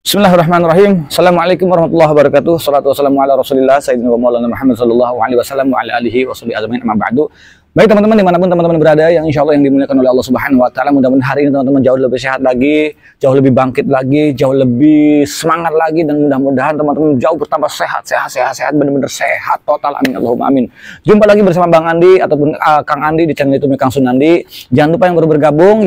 Bismillahirrahmanirrahim. Assalamualaikum warahmatullahi wabarakatuh. Salatu wassalamu ala Rasulillah Sayyidina wa Maulana Muhammad sallallahu alaihi wasallam wa ala alihi wa sahbihi ajmain, amma ba'du. Baik teman-teman, dimanapun teman-teman berada, yang insya Allah yang dimuliakan oleh Allah Subhanahu wa Ta'ala, mudah-mudahan hari ini teman-teman jauh lebih sehat lagi, jauh lebih bangkit lagi, jauh lebih semangat lagi, dan mudah-mudahan teman-teman jauh bertambah sehat, benar-benar sehat total. Amin Allahumma amin. Jumpa lagi bersama Bang Andi ataupun Kang Andi di channel YouTube Kang Sunandi. Jangan lupa yang baru bergabung,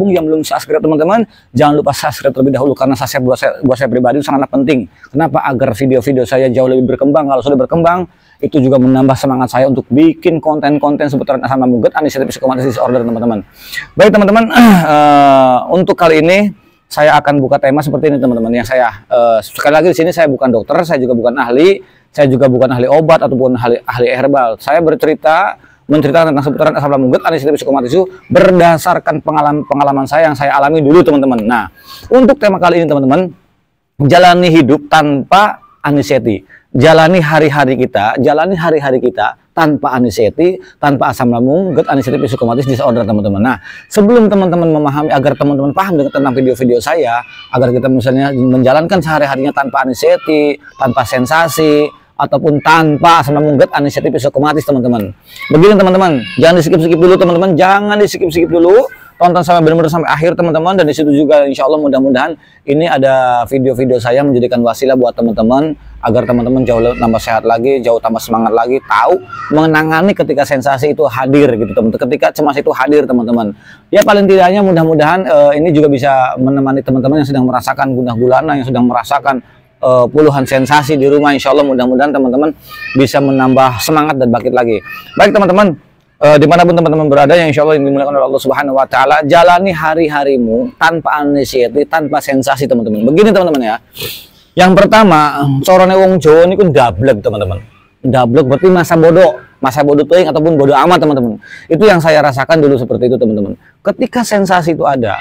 yang belum subscribe teman-teman, jangan lupa subscribe terlebih dahulu, karena subscribe buat saya pribadi sangatlah penting. Kenapa? Agar video-video saya jauh lebih berkembang. Kalau sudah berkembang, itu juga menambah semangat saya untuk bikin konten-konten seputar asam lambung GERD, Uninitiated Psychomotor Disorder teman-teman. Baik teman-teman, untuk kali ini saya akan buka tema seperti ini teman-teman. Yang saya sekali lagi di sini saya bukan dokter, saya juga bukan ahli, saya juga bukan ahli obat ataupun ahli herbal. Saya menceritakan tentang seputaran asam lambung GERD, Uninitiated Psychomotor Disorder berdasarkan pengalaman saya yang saya alami dulu teman-teman. Nah, untuk tema kali ini teman-teman, jalani hidup tanpa anxiety. Jalani hari-hari kita tanpa anxiety, tanpa asam lambung GERD, Uninitiated Psychomotor Disorder teman-teman. Nah, sebelum teman-teman memahami, agar teman-teman paham tentang video-video saya, agar kita misalnya menjalankan sehari-harinya tanpa anxiety, tanpa sensasi, ataupun tanpa asam lambung GERD, Uninitiated Psychomotor teman-teman. Begini teman-teman, jangan di-skip-skip dulu teman-teman, jangan di-skip-skip dulu. Tonton sampai benar-benar sampai akhir teman-teman, dan disitu juga insya Allah mudah-mudahan ini ada video-video saya menjadikan wasilah buat teman-teman, agar teman-teman jauh tambah sehat lagi, jauh tambah semangat lagi, tahu menangani ketika sensasi itu hadir gitu teman-teman, ketika cemas itu hadir teman-teman. Ya paling tidaknya mudah-mudahan ini juga bisa menemani teman-teman yang sedang merasakan gundah gulana, yang sedang merasakan puluhan sensasi di rumah. Insya Allah mudah-mudahan teman-teman bisa menambah semangat dan bangkit lagi. Baik teman-teman, dimanapun teman-teman berada yang insya Allah yang dimuliakan oleh Allah Subhanahu wa Ta'ala, jalani hari-harimu tanpa anxiety, tanpa sensasi teman-teman. Begini teman-teman ya, yang pertama, corone wong Jawa ini kan dablek teman-teman. Dablek berarti masa bodoh tuing ataupun bodoh amat teman-teman. Itu yang saya rasakan dulu seperti itu teman-teman. Ketika sensasi itu ada,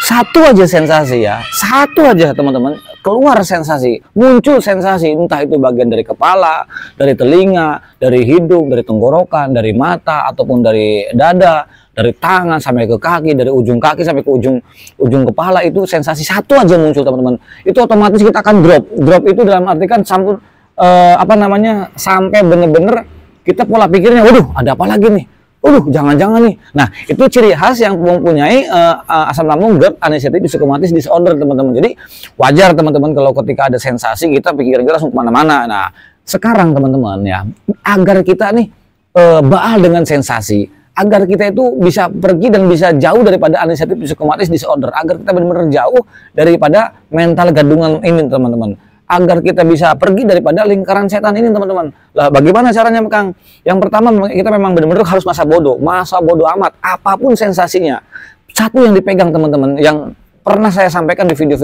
satu aja sensasi ya, satu aja teman-teman, keluar sensasi, muncul sensasi, entah itu bagian dari kepala, dari telinga, dari hidung, dari tenggorokan, dari mata, ataupun dari dada, dari tangan sampai ke kaki, dari ujung kaki sampai ke ujung kepala, itu sensasi satu aja muncul teman-teman. Itu otomatis kita akan drop itu dalam arti kan sampai sampai bener-bener kita pola pikirnya, waduh ada apa lagi nih? Jangan-jangan nih. Nah, itu ciri khas yang mempunyai asam lambung GERD, Uninitiated Psychomotor Disorder teman-teman. Jadi wajar teman-teman kalau ketika ada sensasi kita pikiran kita langsung kemana-mana. Nah, sekarang teman-teman ya, agar kita nih baal dengan sensasi, agar kita itu bisa pergi dan bisa jauh daripada Uninitiated Psychomotor Disorder, agar kita benar-benar jauh daripada mental gadungan ini teman-teman, agar kita bisa pergi daripada lingkaran setan ini teman-teman. Lah bagaimana caranya Kang? Yang pertama kita memang benar-benar harus masa bodoh amat, apapun sensasinya. Satu yang dipegang teman-teman, yang pernah saya sampaikan di video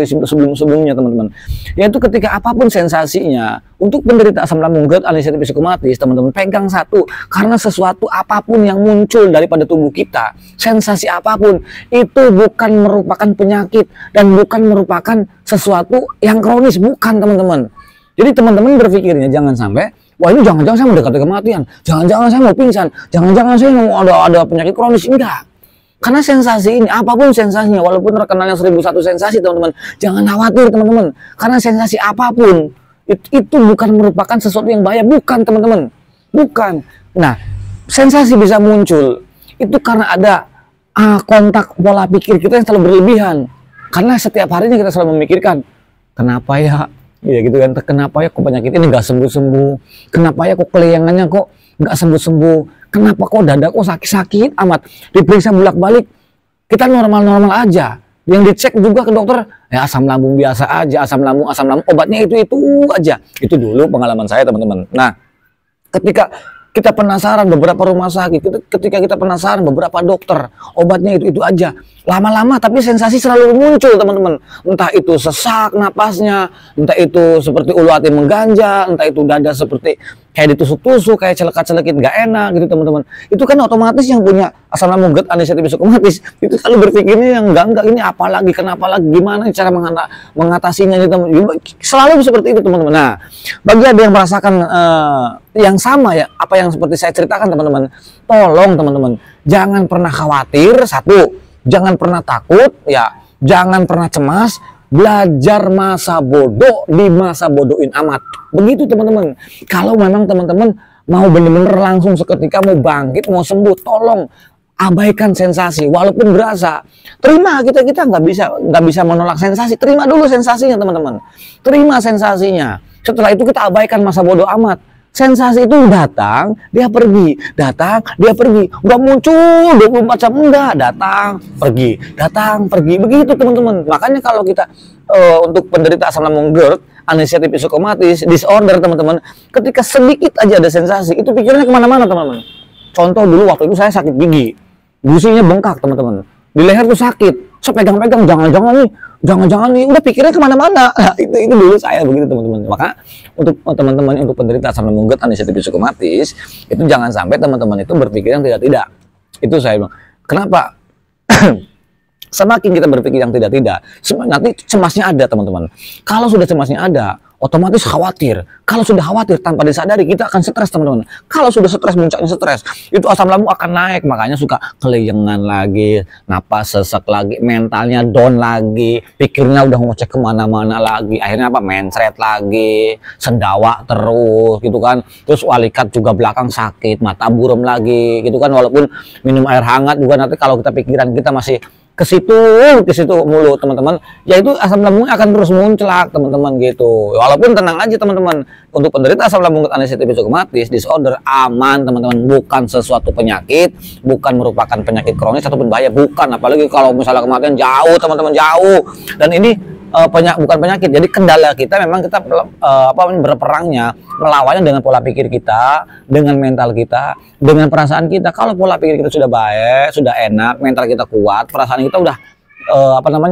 sebelumnya teman-teman, yaitu ketika apapun sensasinya, untuk penderita asam lambung GERD, Uninitiated Psychomotor teman-teman, pegang satu, karena sesuatu apapun yang muncul daripada tubuh kita, sensasi apapun, itu bukan merupakan penyakit dan bukan merupakan sesuatu yang kronis, bukan teman-teman. Jadi teman-teman berpikirnya jangan sampai, wah ini jangan-jangan saya mau dekat kematian, jangan-jangan saya mau pingsan, jangan-jangan saya mau ada penyakit kronis. Enggak. Karena sensasi ini, apapun sensasinya, walaupun terkenalnya 1001 sensasi teman-teman, jangan khawatir teman-teman. Karena sensasi apapun, itu bukan merupakan sesuatu yang bahaya, bukan teman-teman. Bukan. Nah, sensasi bisa muncul, itu karena ada kontak pola pikir kita yang terlalu berlebihan. Karena setiap harinya kita selalu memikirkan, kenapa ya gitu kan, kenapa ya kok penyakit ini nggak sembuh-sembuh, kenapa ya kok kelayangannya kok nggak sembuh-sembuh, kenapa kok dada kok sakit-sakit amat, diperiksa bolak-balik kita normal-normal aja, yang dicek juga ke dokter ya asam lambung biasa aja, asam lambung obatnya itu aja. Itu dulu pengalaman saya teman-teman. Nah, ketika kita penasaran beberapa rumah sakit, ketika kita penasaran beberapa dokter, obatnya itu aja, lama-lama tapi sensasi selalu muncul teman-teman. Entah itu sesak napasnya, entah itu seperti ulu hati mengganjal, entah itu dada seperti kayak ditusuk-tusuk, kayak celekat-celekit nggak enak gitu teman-teman. Itu kan otomatis yang punya asam lambung GERD, Uninitiated Psychomotor itu selalu berpikirnya yang enggak ini apa lagi, kenapa lagi, gimana cara mengatasinya gitu teman-teman. Selalu seperti itu teman-teman. Nah, bagi ada yang merasakan yang sama ya, apa yang seperti saya ceritakan teman-teman, tolong teman-teman jangan pernah khawatir, satu, jangan pernah takut ya, jangan pernah cemas, Belajar masa bodoh di masa bodohin amat. Begitu teman-teman. Kalau memang teman-teman mau bener-bener langsung seketika mau bangkit, mau sembuh, tolong abaikan sensasi. Walaupun berasa, terima, kita nggak bisa menolak sensasi. Terima dulu sensasinya teman-teman. Terima sensasinya. Setelah itu kita abaikan masa bodoh amat. Sensasi itu datang, dia pergi, datang, dia pergi. Udah muncul 24 jam, enggak, datang, pergi. Begitu teman-teman. Makanya kalau kita untuk penderita asam lambung GERD, anestesia psikomatis, disorder teman-teman, ketika sedikit aja ada sensasi, itu pikirannya kemana-mana teman-teman. Contoh dulu waktu itu saya sakit gigi, gusinya bengkak teman-teman, di leher tuh sakit, saya pegang-pegang, jangan-jangan nih, udah pikirnya kemana-mana. Nah, itu dulu saya begitu teman-teman. Maka untuk teman-teman untuk penderita asam lambung GERD, anestesia psikomatis, itu jangan sampai teman-teman itu berpikir yang tidak-tidak. Itu saya bilang. Kenapa? Semakin kita berpikir yang tidak-tidak, nanti cemasnya ada teman-teman. Kalau sudah cemasnya ada, otomatis khawatir. Kalau sudah khawatir tanpa disadari, kita akan stres teman-teman. Kalau sudah stres, puncaknya stres, itu asam lambung akan naik. Makanya suka keleyengan lagi, napas sesak lagi, mentalnya down lagi, pikirnya udah ngocek kemana-mana lagi. Akhirnya apa? Mencret lagi, sendawa terus gitu kan. Terus walikat juga belakang sakit, mata buram lagi gitu kan. Walaupun minum air hangat juga, nanti kalau kita pikiran kita masih ke situ mulu teman-teman, ya itu asam lambungnya akan terus munclak teman-teman gitu. Walaupun tenang aja teman-teman, untuk penderita asam lambung anestesia psikomatis disorder aman teman-teman, bukan sesuatu penyakit, bukan merupakan penyakit kronis ataupun bahaya, bukan. Apalagi kalau misalnya kematian jauh teman-teman, jauh. Dan ini bukan penyakit, jadi kendala kita memang kita berperangnya, melawannya dengan pola pikir kita, dengan mental kita, dengan perasaan kita. Kalau pola pikir kita sudah baik, sudah enak, mental kita kuat, perasaan kita udah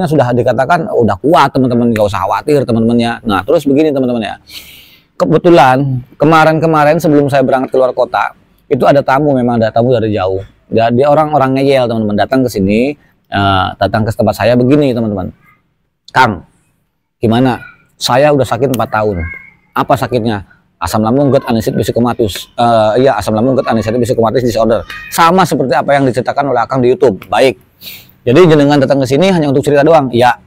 sudah dikatakan udah kuat teman-teman, nggak usah khawatir teman-teman ya. Nah terus begini teman-teman ya, kebetulan kemarin sebelum saya berangkat keluar kota, itu ada tamu, memang ada tamu dari jauh. Jadi orang-orang ngeyel teman-teman, datang ke sini, datang ke tempat saya begini teman-teman. Kang, gimana? Saya udah sakit 4 tahun. Apa sakitnya? Asam lambung GERD anestesia psikomatis. Iya, asam lambung GERD anestesia psikomatis disorder. Sama seperti apa yang diceritakan oleh Akang di YouTube. Baik. Jadi jenengan datang ke sini hanya untuk cerita doang. Ya.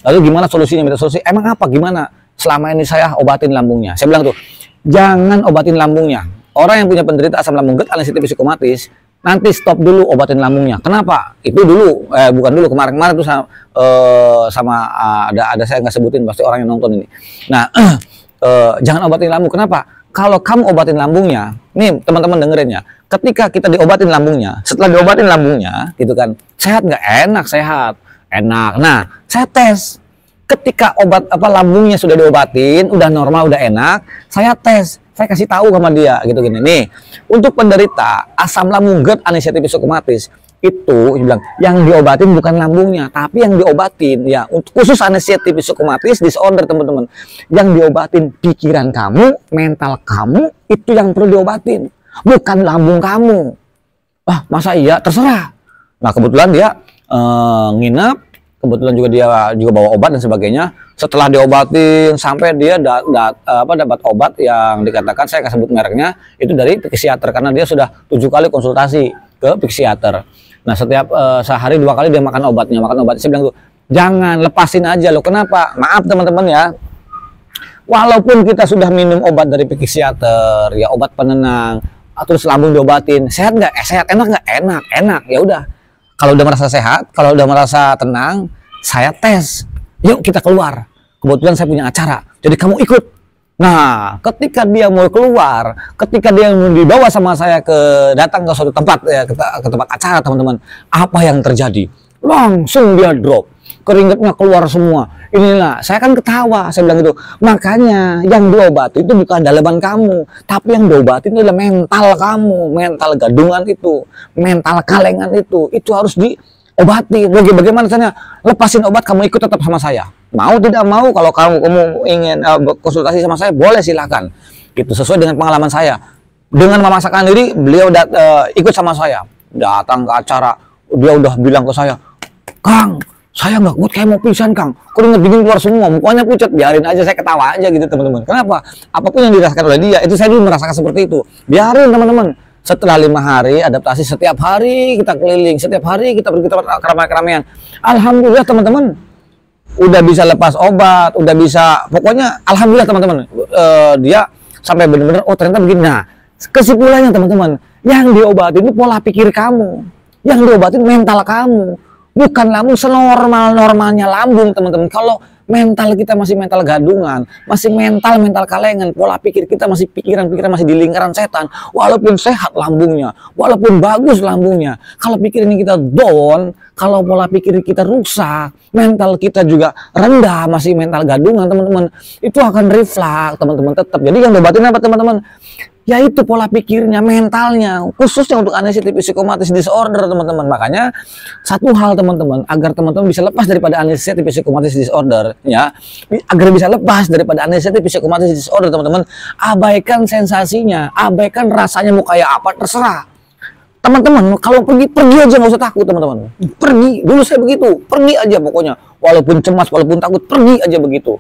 Lalu gimana solusinya? Minta solusi. Emang apa? Gimana? Selama ini saya obatin lambungnya. Saya bilang tuh, jangan obatin lambungnya. Orang yang punya penderita asam lambung GERD anestesia psikomatis, nanti stop dulu obatin lambungnya. Kenapa? Itu dulu, bukan dulu, kemarin-kemarin tuh sama ada saya nggak sebutin, pasti orang yang nonton ini. Nah, jangan obatin lambung. Kenapa? Kalau kamu obatin lambungnya, nih teman-teman dengerin ya. Ketika kita diobatin lambungnya, setelah diobatin lambungnya, gitu kan, sehat nggak? Enak, sehat, enak. Nah, saya tes. Ketika lambungnya sudah diobatin, udah normal, udah enak, saya tes. Saya kasih tahu sama dia gitu gini nih, untuk penderita asam lambung GERD anestesia psikomatis itu bilang yang diobatin bukan lambungnya, tapi yang diobatin ya untuk khusus anestesia psikomatis disorder teman-teman, yang diobatin pikiran kamu, mental kamu, itu yang perlu diobatin, bukan lambung kamu. Ah masa iya? Terserah. Nah kebetulan dia nginep, kebetulan juga dia bawa obat dan sebagainya. Setelah diobatin sampai dia dapat obat yang dikatakan, saya akan sebut mereknya, itu dari psikiater, karena dia sudah 7 kali konsultasi ke psikiater. Nah setiap sehari 2 kali dia makan obatnya. Saya bilang tuh, jangan, lepasin aja lo. Kenapa? Maaf teman-teman ya, walaupun kita sudah minum obat dari psikiater ya, obat penenang, terus lambung diobatin, sehat nggak? Sehat. Enak nggak? Enak. Ya udah, kalau udah merasa sehat, kalau udah merasa tenang, saya tes. Yuk kita keluar. Kebetulan saya punya acara, jadi kamu ikut. Nah, ketika dia mau keluar, ketika dia mau dibawa sama saya datang ke suatu tempat ya, ke tempat acara teman-teman, apa yang terjadi? Langsung dia drop, keringetnya keluar semua. Inilah, saya kan ketawa, saya bilang gitu. Makanya yang diobati itu bukan daleman kamu, tapi yang diobati itu adalah mental kamu, mental gadungan itu, mental kalengan itu harus diobati. Bagaimana caranya? Lepasin obat, kamu ikut tetap sama saya. Mau tidak mau, kalau kamu ingin konsultasi sama saya, boleh silahkan. Gitu, sesuai dengan pengalaman saya. Dengan memaksakan diri, beliau ikut sama saya. Datang ke acara, dia udah bilang ke saya, Kang, saya nggak kuat, kayak mau pingsan Kang. Keringet dingin keluar semua, mukanya pucat. Biarin aja, saya ketawa aja gitu teman-teman. Kenapa? Apapun yang dirasakan oleh dia, itu saya dulu merasakan seperti itu. Biarin teman-teman. Setelah 5 hari adaptasi, setiap hari kita keliling, setiap hari kita keramaian. Alhamdulillah teman-teman, udah bisa lepas obat, udah bisa, pokoknya alhamdulillah teman-teman, dia sampai benar-benar oh ternyata begini. Nah, kesimpulannya teman-teman, yang diobatin itu pola pikir kamu, yang diobatin mental kamu, bukan lambung. Senormal-normalnya lambung teman-teman. Kalau mental kita masih mental gadungan, masih mental kalengan, pola pikir kita masih pikiran-pikiran masih di lingkaran setan, walaupun sehat lambungnya, walaupun bagus lambungnya, kalau pikiran kita down, kalau pola pikir kita rusak, mental kita juga rendah, masih mental gadungan teman-teman, itu akan refleks teman-teman tetap. Jadi yang diobatin apa teman-teman? Yaitu pola pikirnya, mentalnya, khususnya untuk anxiety psychomotor disorder teman-teman. Makanya satu hal teman-teman, agar teman-teman bisa lepas daripada anxiety psychomotor disorder, ya, agar bisa lepas daripada anxiety psychomotor disorder teman-teman, abaikan sensasinya, abaikan rasanya mau kayak apa terserah. Teman-teman, kalau pergi aja, nggak usah takut teman-teman. Pergi, dulu saya begitu, pergi aja pokoknya, walaupun cemas, walaupun takut, pergi aja begitu.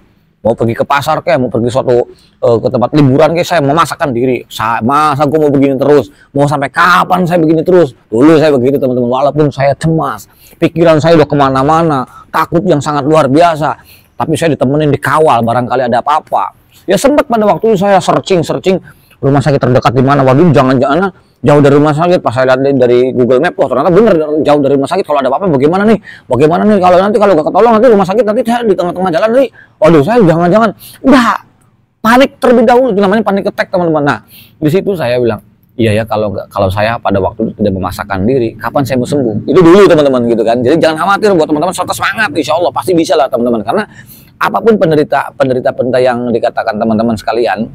Mau pergi ke pasar kayak, mau pergi suatu ke tempat liburan kayak, saya memasakkan diri. Masa gue mau begini terus? Mau sampai kapan saya begini terus? Dulu saya begitu teman-teman, walaupun saya cemas, pikiran saya udah kemana-mana, takut yang sangat luar biasa. Tapi saya ditemenin, dikawal, barangkali ada apa-apa. Ya sempat pada waktu itu saya searching rumah sakit terdekat di mana. Waduh, jangan-jangan jauh dari rumah sakit. Pas saya lihat dari Google Map, oh ternyata bener jauh dari rumah sakit. Kalau ada apa-apa bagaimana nih? Kalau gak ketolong nanti rumah sakit nanti saya di tengah-tengah jalan nih. Waduh, saya jangan-jangan udah panik terlebih dahulu, itu namanya panik attack teman-teman. Nah, di situ saya bilang, iya ya, kalau saya pada waktu itu tidak memasakkan diri, kapan saya mau sembuh? Itu dulu teman-teman gitu kan. Jadi jangan khawatir buat teman-teman, serta semangat, insya Allah pasti bisa lah teman-teman. Karena apapun penderita yang dikatakan teman-teman sekalian,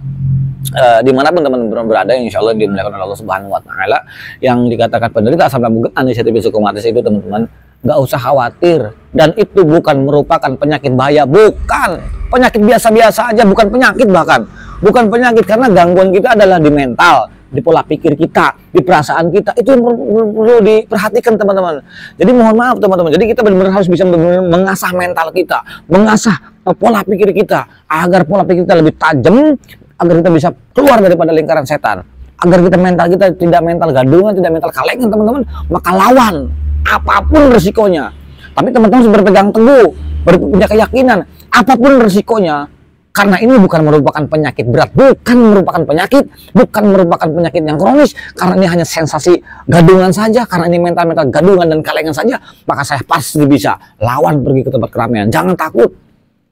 dimanapun teman-teman berada, insya Allah dimuliakan oleh Allah Subhanahu Wa Taala, yang dikatakan penderita asam lambung anxiety psychomotor itu teman-teman, nggak usah khawatir, dan itu bukan merupakan penyakit bahaya, bukan penyakit biasa-biasa aja, bukan penyakit, bahkan bukan penyakit, karena gangguan kita adalah di mental, di pola pikir kita, di perasaan kita, itu yang perlu diperhatikan teman-teman. Jadi mohon maaf teman-teman, jadi kita benar-benar harus bisa mengasah mental kita, mengasah pola pikir kita, agar pola pikir kita lebih tajam, agar kita bisa keluar daripada lingkaran setan, agar mental kita tidak mental gadungan, tidak mental kalengan teman-teman. Maka lawan apapun resikonya, tapi teman-teman harus berpegang teguh, punya keyakinan apapun resikonya, karena ini bukan merupakan penyakit berat, bukan merupakan penyakit yang kronis, karena ini hanya sensasi gadungan saja, karena ini mental gadungan dan kalengan saja. Maka saya pasti bisa lawan, pergi ke tempat keramaian, jangan takut.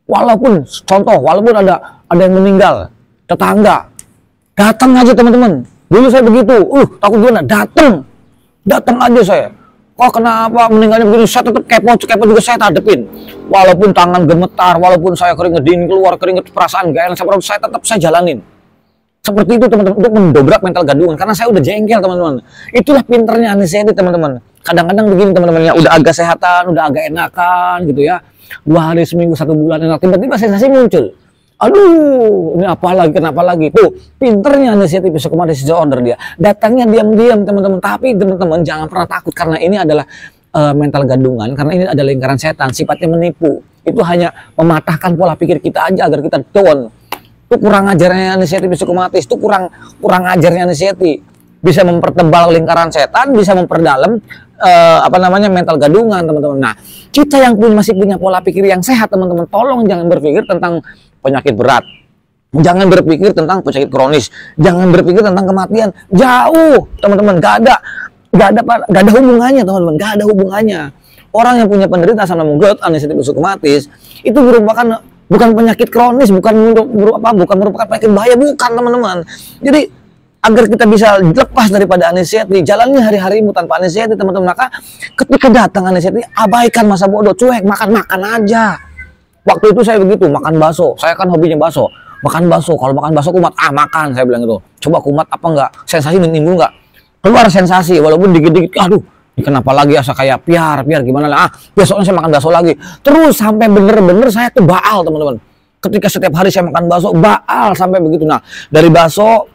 Walaupun ada yang meninggal, tetangga, datang aja teman-teman. Dulu saya begitu, takut gimana? Datang aja saya. Kok kenapa meninggalnya begini? Saya tetap kepo juga saya hadepin. Walaupun tangan gemetar, walaupun saya keringet dingin keluar, keringet perasaan gak enak, saya tetap jalanin. Seperti itu teman-teman, untuk mendobrak mental gadungan, karena saya udah jengkel teman-teman. Itulah pinternya anxiety teman-teman. Kadang-kadang begini teman-teman, ya udah agak sehatan, udah agak enakan gitu ya. 2 hari, seminggu, 1 bulan enak, tiba-tiba sensasi muncul. Aduh, ini kenapa lagi? Tuh, pinternya anxiety psychomotor disorder dia. Datangnya diam-diam teman-teman, tapi teman-teman jangan pernah takut, karena ini adalah mental gadungan, karena ini adalah lingkaran setan, sifatnya menipu. Itu hanya mematahkan pola pikir kita aja agar kita down. Itu kurang ajarnya anxiety psychomotor, itu kurang ajarnya anxiety. Bisa mempertebal lingkaran setan, bisa memperdalam mental gadungan teman-teman. Nah, kita yang masih punya pola pikir yang sehat teman-teman, tolong jangan berpikir tentang penyakit berat, jangan berpikir tentang penyakit kronis, jangan berpikir tentang kematian. Jauh teman-teman, gak ada hubungannya teman-teman, gak ada hubungannya. Orang yang punya penderita asam lambung anxiety psychomotor itu merupakan bukan penyakit kronis, bukan merupakan penyakit bahaya, bukan teman-teman. Jadi agar kita bisa lepas daripada anxiety, jalani hari-harimu tanpa anxiety teman-teman. Maka ketika datang anxiety, abaikan masa bodoh, cuek, makan aja. Waktu itu saya begitu, makan bakso. Saya kan hobinya bakso. Makan bakso, kalau makan bakso kumat, makan, saya bilang gitu. Coba kumat apa enggak? Sensasi menimbul enggak? Keluar sensasi, walaupun dikit-dikit, aduh, ini kenapa lagi asa kayak piar gimana lah. Besoknya saya makan bakso lagi. Terus sampai bener-bener saya tuh baal teman-teman. Ketika setiap hari saya makan bakso, baal sampai begitu. Nah, dari bakso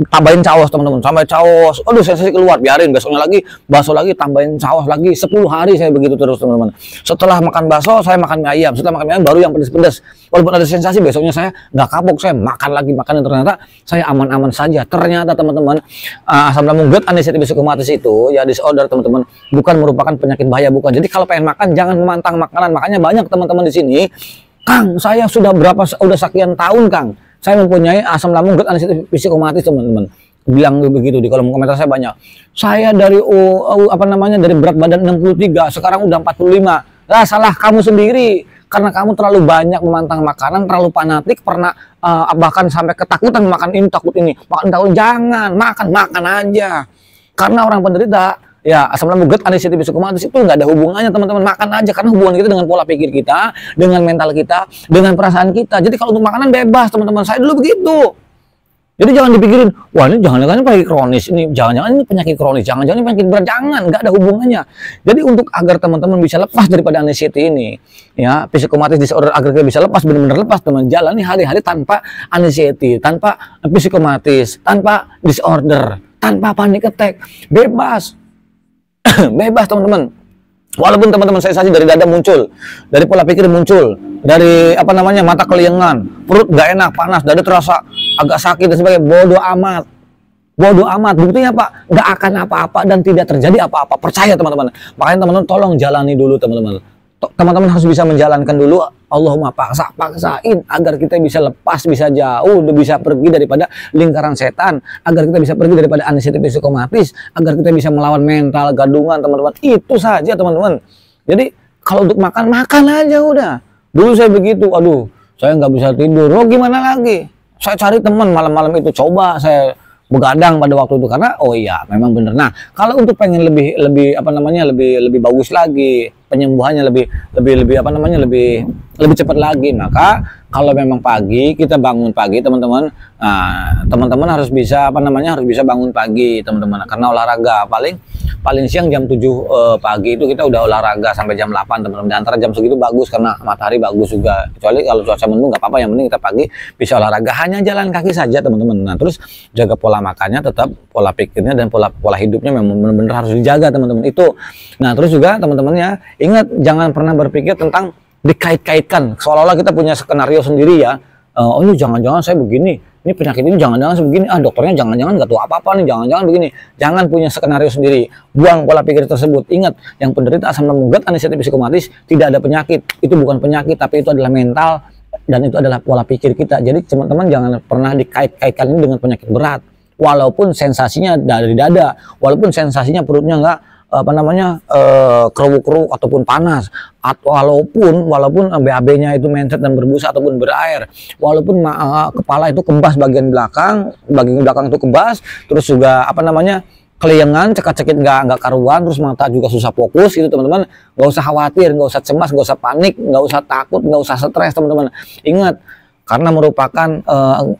tambahin saus teman-teman, sampai saus, aduh sensasi keluar, biarin besoknya lagi bakso lagi, tambahin saus lagi, 10 hari saya begitu terus teman-teman. Setelah makan bakso saya makan mie ayam, setelah makan mie ayam baru yang pedes-pedes, walaupun ada sensasi besoknya saya nggak kapok, saya makan lagi makan, dan ternyata saya aman-aman saja. Ternyata teman-teman, asam lambung GERD undiseated psikomatis itu ya disorder teman-teman, bukan merupakan penyakit bahaya, bukan. Jadi kalau pengen makan jangan memantang makanan. Makanya banyak teman-teman di sini, Kang saya sudah sekian tahun Kang saya mempunyai asam lambung GERD undiseated psikomatis, teman-teman bilang begitu di kolom komentar saya banyak. Saya dari dari berat badan 63 sekarang udah 45. Lah salah kamu sendiri, karena kamu terlalu banyak memantang makanan, terlalu fanatik, pernah bahkan sampai ketakutan makan ini, takut ini, makan takut. Jangan makan aja, karena orang penderita ya asam lambung GERD undiseated psikomatis itu nggak ada hubungannya teman-teman. Makan aja, karena hubungan kita dengan pola pikir kita, dengan mental kita, dengan perasaan kita. Jadi kalau untuk makanan bebas teman-teman, saya dulu begitu. Jadi jangan dipikirin, wah ini jangan-jangan penyakit kronis, ini jangan-jangan ini penyakit kronis, jangan-jangan ini penyakit berat, jangan, nggak ada hubungannya. Jadi untuk agar teman-teman bisa lepas daripada undiseated ini, ya psikomatis disorder, agar kita bisa lepas, benar-benar lepas teman, jalani hari-hari tanpa undiseated, tanpa psikomatis, tanpa disorder, tanpa panic attack, bebas. Bebas teman-teman. Walaupun teman-teman sensasi dari dada muncul, dari pola pikir muncul, dari mata keliengan, perut nggak enak, panas, dada terasa agak sakit dan sebagainya, bodoh amat. Bodoh amat. Buktinya apa? Nggak akan apa-apa dan tidak terjadi apa-apa. Percaya teman-teman. Makanya teman-teman tolong jalani dulu teman-teman. Teman-teman harus bisa menjalankan dulu. Allahumma paksain agar kita bisa lepas, bisa jauh, bisa pergi daripada lingkaran setan, agar kita bisa pergi daripada undiseated psikomatis, agar kita bisa melawan mental gadungan teman-teman. Itu saja teman-teman. Jadi kalau untuk makan aja udah. Dulu saya begitu, aduh saya nggak bisa tidur. Oh gimana lagi? Saya cari teman malam-malam itu, coba saya begadang pada waktu itu, karena oh iya memang bener. Nah kalau untuk pengen lebih bagus lagi, penyembuhannya lebih cepat lagi, maka kalau memang pagi kita bangun pagi teman-teman, teman-teman harus bisa harus bisa bangun pagi teman-teman, karena olahraga paling siang jam 7 pagi itu kita udah olahraga sampai jam 8 teman-teman. Di antara jam segitu bagus karena matahari bagus juga, kecuali kalau cuaca mendung nggak apa-apa, yang penting kita pagi bisa olahraga, hanya jalan kaki saja teman-teman. Nah terus jaga pola makannya, tetap pola pikirnya dan pola hidupnya memang benar-benar harus dijaga teman-teman itu. Nah terus juga teman-temannya ingat, jangan pernah berpikir tentang dikait-kaitkan seolah-olah kita punya skenario sendiri ya. Oh ini jangan-jangan saya begini, ini penyakit ini jangan-jangan sebegini, dokternya jangan-jangan nggak tahu apa-apa nih, jangan-jangan begini. Jangan punya skenario sendiri, buang pola pikir tersebut. Ingat, yang penderita asam lambung GERD undiseated psikomatis tidak ada penyakit, itu bukan penyakit, tapi itu adalah mental dan itu adalah pola pikir kita. Jadi teman-teman jangan pernah dikait-kaitkan ini dengan penyakit berat, walaupun sensasinya dari dada, walaupun sensasinya perutnya nggak keruk-keruk ataupun panas, walaupun BAB-nya itu mencret dan berbusa ataupun berair, walaupun kepala itu kebas, bagian belakang itu kebas, terus juga keliengan, cekak-cekit nggak karuan, terus mata juga susah fokus, itu teman-teman nggak usah khawatir, nggak usah cemas, nggak usah panik, nggak usah takut, nggak usah stres teman-teman. Ingat, karena merupakan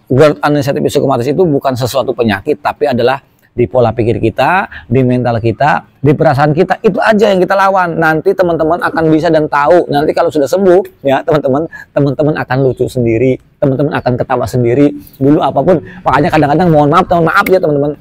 GERD undiseated psikomatis itu bukan sesuatu penyakit, tapi adalah di pola pikir kita, di mental kita, di perasaan kita. Itu aja yang kita lawan. Nanti teman-teman akan bisa dan tahu. Nanti kalau sudah sembuh ya teman-teman akan lucu sendiri, teman-teman akan ketawa sendiri. Dulu apapun, makanya kadang-kadang mohon maaf ya teman-teman,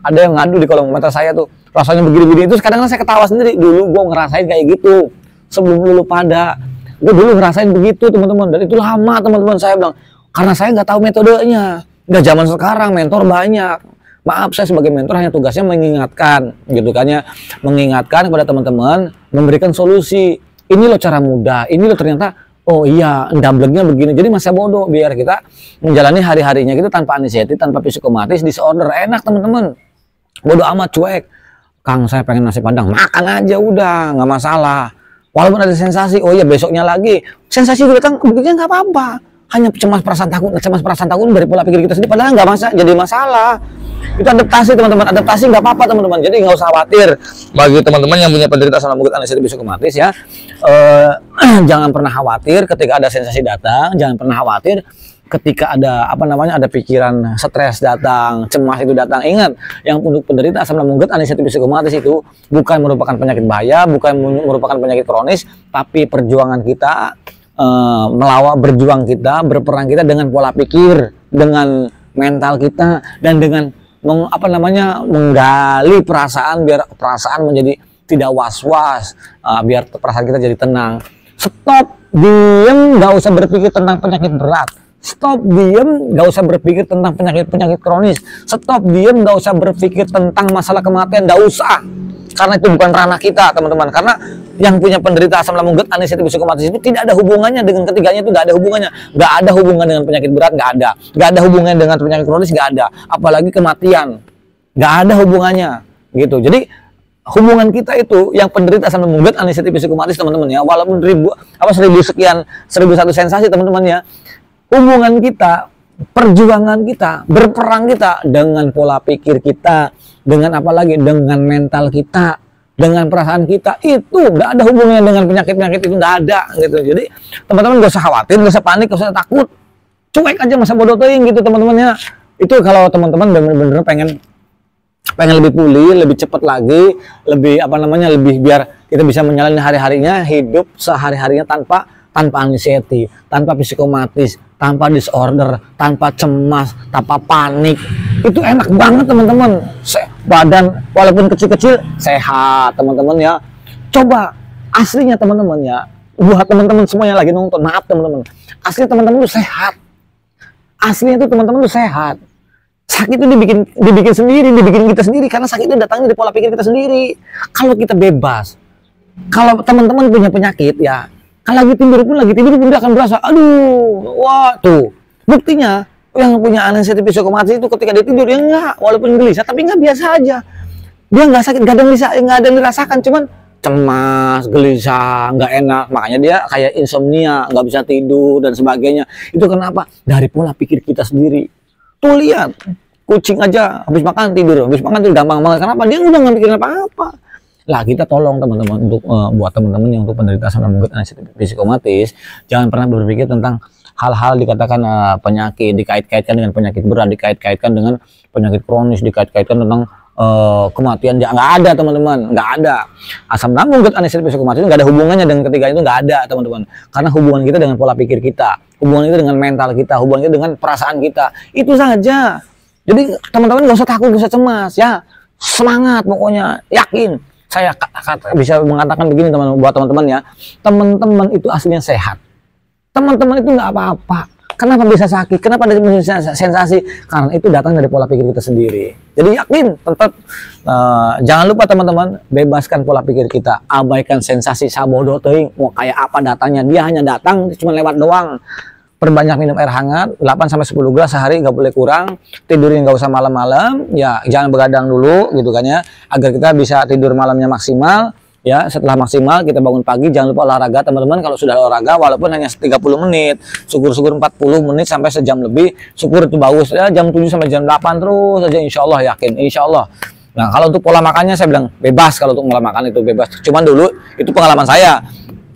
ada yang ngadu di kolom komentar saya tuh, rasanya begini-begini, itu kadang-kadang saya ketawa sendiri. Dulu gue ngerasain kayak gitu sebelum lulu pada, gue dulu ngerasain begitu teman-teman, dan itu lama teman-teman. Saya bilang, karena saya nggak tahu metodenya. Nggak zaman sekarang mentor banyak. Maaf, saya sebagai mentor hanya tugasnya mengingatkan, gitu kan ya, mengingatkan kepada teman-teman, memberikan solusi. Ini loh cara mudah, ini loh ternyata, oh iya, ndablegnya begini. Jadi masa bodoh, biar kita menjalani hari-harinya kita tanpa undiseated, tanpa psikomatis disorder. Enak teman-teman, bodoh amat, cuek. Kang saya pengen nasi padang, makan aja udah, nggak masalah. Walaupun ada sensasi, oh iya besoknya lagi, sensasi datang, buktinya nggak apa-apa. Hanya cemas perasaan takut dari pola pikir kita sendiri, padahal nggak jadi masalah. Itu adaptasi teman-teman, adaptasi nggak apa-apa teman-teman. Jadi nggak usah khawatir bagi teman-teman yang punya penderita asam lambung GERD undiseated psikomatis ya. Jangan pernah khawatir ketika ada sensasi datang, jangan pernah khawatir ketika ada ada pikiran stres datang, cemas itu datang. Ingat, yang untuk penderita asam lambung GERD undiseated psikomatis itu bukan merupakan penyakit bahaya, bukan merupakan penyakit kronis, tapi perjuangan kita, berperang kita dengan pola pikir, dengan mental kita, dan dengan menggali perasaan biar perasaan menjadi tidak was-was, biar perasaan kita jadi tenang. Stop, diem, nggak usah berpikir tentang penyakit berat. Stop, diem, nggak usah berpikir tentang penyakit kronis. Stop, diem, nggak usah berpikir tentang masalah kematian, nggak usah. Karena itu bukan ranah kita, teman-teman. Karena yang punya penderita asam lambung, GERD, anxiety psikomatis itu tidak ada hubungannya dengan ketiganya, itu nggak ada hubungannya. Nggak ada hubungan dengan penyakit berat, nggak ada. Nggak ada hubungannya dengan penyakit kronis, nggak ada. Apalagi kematian, nggak ada hubungannya, gitu. Jadi hubungan kita itu yang penderita asam lambung, GERD, anxiety psikomatis, teman-teman ya. Walaupun 1001 sensasi, teman-teman ya. Hubungan kita, perjuangan kita, berperang kita dengan pola pikir kita, dengan apalagi dengan mental kita, dengan perasaan kita, itu nggak ada hubungannya dengan penyakit itu, nggak ada gitu. Jadi teman-teman nggak usah khawatir, nggak usah panik, nggak usah takut, cuek aja masa bodoh teuing gitu teman-teman ya. Itu kalau teman-teman bener-bener pengen lebih pulih, lebih cepat lagi, lebih lebih biar kita bisa menjalani hari-harinya, hidup sehari-harinya tanpa anxiety, tanpa psikomatis, tanpa disorder, tanpa cemas, tanpa panik. Itu enak banget teman-teman. Badan walaupun kecil-kecil sehat teman-teman ya. Coba aslinya teman-teman ya. Buat teman-teman semua yang lagi nonton, maaf teman-teman. Asli teman-teman tuh sehat. Aslinya tuh teman-teman tuh sehat. Sakit itu dibikin sendiri, dibikin kita sendiri, karena sakit itu datangnya dari pola pikir kita sendiri. Kalau kita bebas, kalau teman-teman punya penyakit ya, kalau lagi tidur pun dia akan berasa, aduh, wah tuh. Buktinya yang punya anxiety psikomatis itu ketika dia tidur ya enggak, walaupun gelisah tapi enggak, biasa aja. Dia enggak sakit, enggak ada yang dirasakan, cuman cemas, gelisah, enggak enak. Makanya dia kayak insomnia, enggak bisa tidur dan sebagainya. Itu kenapa? Dari pola pikir kita sendiri. Tuh lihat, kucing aja habis makan tidur gampang banget. Kenapa? Dia udah enggak mikirin apa-apa. Lah kita tolong teman-teman untuk buat teman-teman yang untuk penderita asam lambung, GERD, anxiety psikomatis, jangan pernah berpikir tentang hal-hal dikatakan penyakit, dikait-kaitkan dengan penyakit berat, dikait-kaitkan dengan penyakit kronis, dikait-kaitkan tentang kematian. Nggak ada teman-teman, nggak ada. Asam lambung, GERD, anxiety psikomatis itu nggak ada hubungannya dengan ketiga itu, nggak ada teman-teman. Karena hubungan kita dengan pola pikir kita, hubungan itu dengan mental kita, hubungan itu dengan perasaan kita, itu saja. Jadi teman-teman nggak usah takut, nggak usah cemas ya, semangat pokoknya, yakin. Saya bisa mengatakan begini buat teman-teman ya, teman-teman itu aslinya sehat, teman-teman itu nggak apa-apa. Kenapa bisa sakit? Kenapa ada sensasi? Karena itu datang dari pola pikir kita sendiri. Jadi yakin, tetap jangan lupa teman-teman, bebaskan pola pikir kita, abaikan sensasi sabodo teuing, mau kayak apa datanya, dia hanya datang cuma lewat doang. Perbanyak minum air hangat, 8-10 gelas sehari, nggak boleh kurang. Tidurin nggak usah malam-malam, ya jangan begadang dulu gitu kan ya, agar kita bisa tidur malamnya maksimal. Ya, setelah maksimal kita bangun pagi, jangan lupa olahraga teman-teman. Kalau sudah olahraga walaupun hanya 30 menit, syukur-syukur 40 menit sampai sejam lebih, syukur itu bagus ya, jam 7 sampai jam 8 terus aja, insya Allah, yakin, insya Allah. Nah kalau untuk pola makannya saya bilang bebas, kalau untuk pola makan itu bebas. Cuman dulu itu pengalaman saya,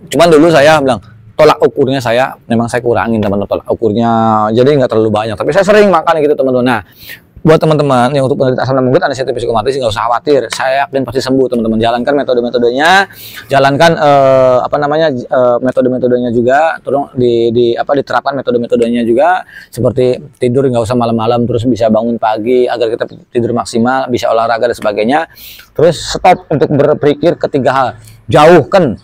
saya bilang tolak ukurnya memang saya kurangin teman-teman, tolak ukurnya jadi nggak terlalu banyak, tapi saya sering makan gitu teman-teman. Nah buat teman-teman yang untuk penderita asam lambung, GERD, anxiety psikomatis nggak usah khawatir, saya yakin pasti sembuh teman-teman. Jalankan metode-metodenya, jalankan metode-metodenya juga, tolong diterapkan metode-metodenya juga, seperti tidur nggak usah malam-malam, terus bisa bangun pagi agar kita tidur maksimal, bisa olahraga dan sebagainya. Terus stop untuk berpikir ketiga hal, jauhkan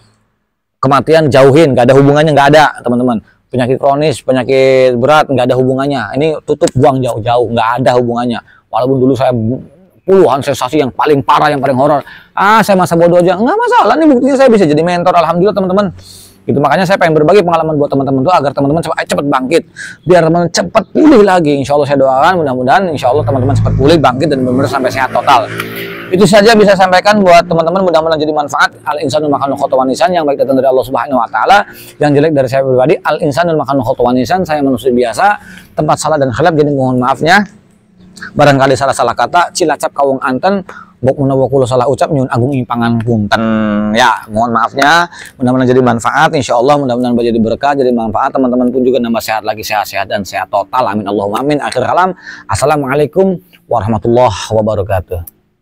kematian, jauhin, nggak ada hubungannya, nggak ada teman-teman. Penyakit kronis, penyakit berat, nggak ada hubungannya. Ini tutup, buang jauh-jauh, nggak ada hubungannya. Walaupun dulu saya puluhan sensasi yang paling parah, yang paling horor, saya masa bodoh aja, nggak masalah. Nih buktinya saya bisa jadi mentor, alhamdulillah teman-teman. Gitu, makanya saya pengen berbagi pengalaman buat teman-teman tuh agar teman-teman cepat bangkit, biar teman-teman cepat pulih lagi. Insya Allah saya doakan, mudah-mudahan insya Allah teman-teman cepat pulih, bangkit dan benar-benar sampai sehat total. Itu saja bisa sampaikan buat teman-teman, mudah-mudahan jadi manfaat. Al insanu makan khotowan nisan, yang baik datang dari Allah Subhanahu wa taala, yang jelek dari saya pribadi. Al insanu makan khotowan nisan, saya manusia biasa, tempat salah dan khilaf, jadi mohon maafnya. Barangkali salah-salah kata, cilacap kawung anten, bok menawa kulo salah ucap, nyun agung impangan punten. Ya, mohon maafnya. Mudah-mudahan jadi manfaat, insya Allah. Mudah-mudahan jadi berkah, jadi manfaat. Teman-teman pun juga nambah sehat lagi, sehat-sehat dan sehat total. Amin Allahumma amin. Akhir kalam. Assalamualaikum warahmatullahi wabarakatuh.